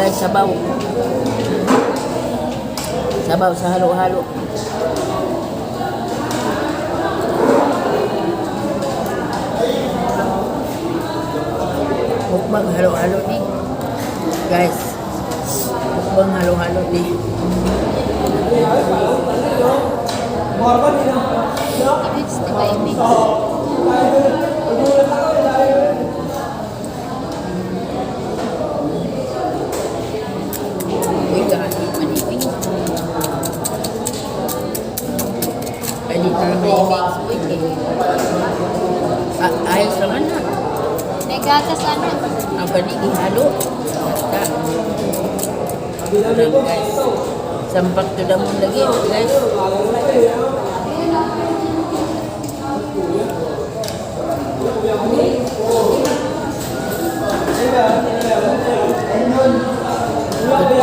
guys, sabaw. Sabaw sa halo-halo. Mukbang halo-halo ni. Guys, mukbang halo-halo ni. I-mix, diba i-mix? Uy, gani, maniping. Ay, dito na may i-mix. Uy, ayos naman na. Negatas ano? Ang paniging halo. Basta. Ayan, guys. Sampak to the moon lagi, guys.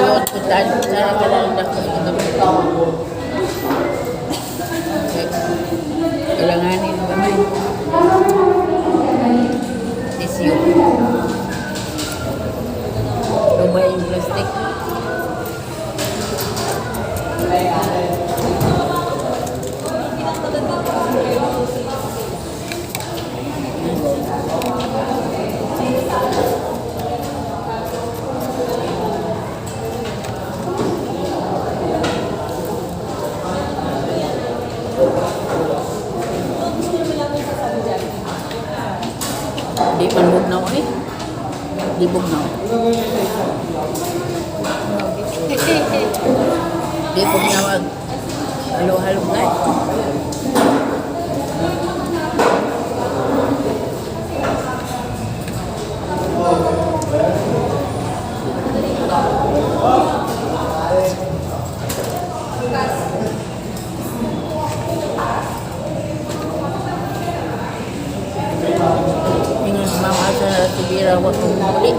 Tutuan ko tayo. Sana ka lang na kailanganin mo gamay. Tissue. Luba yung plastic. Di man bugnaw eh. Di bugnaw. Di bugnaw ag halo-halo guys. Tingnan si mama sa tibira wag mong muli.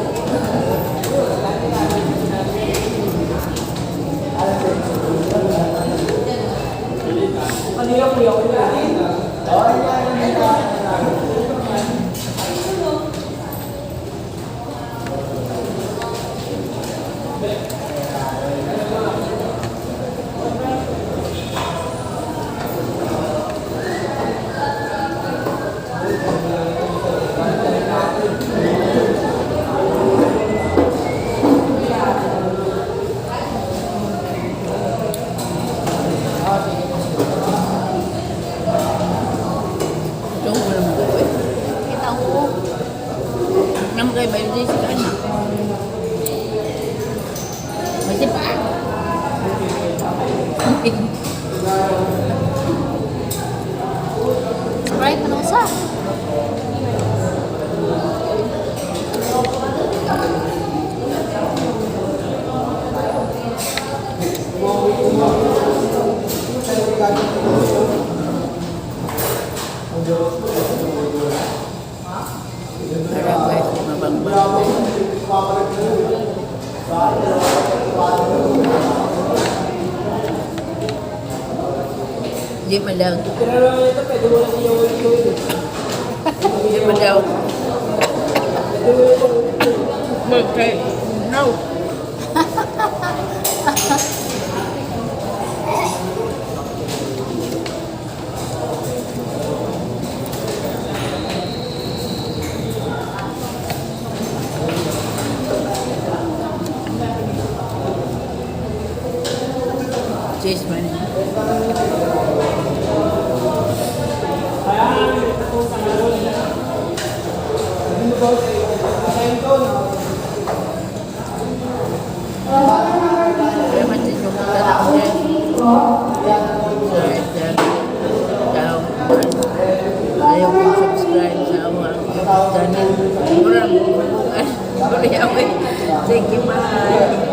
Ito mo naman gawin. Kita ko. Naman kayo ba yung di sila na? Masih pa. Right, anong sa? Para guys, mabang-bang. Di man daw. Di man daw. Okay. No. Cheese man. Kaya matin yung tatak niya. Ayaw kong subscribe sa awang channel. Murang bubukan. Thank you, bye.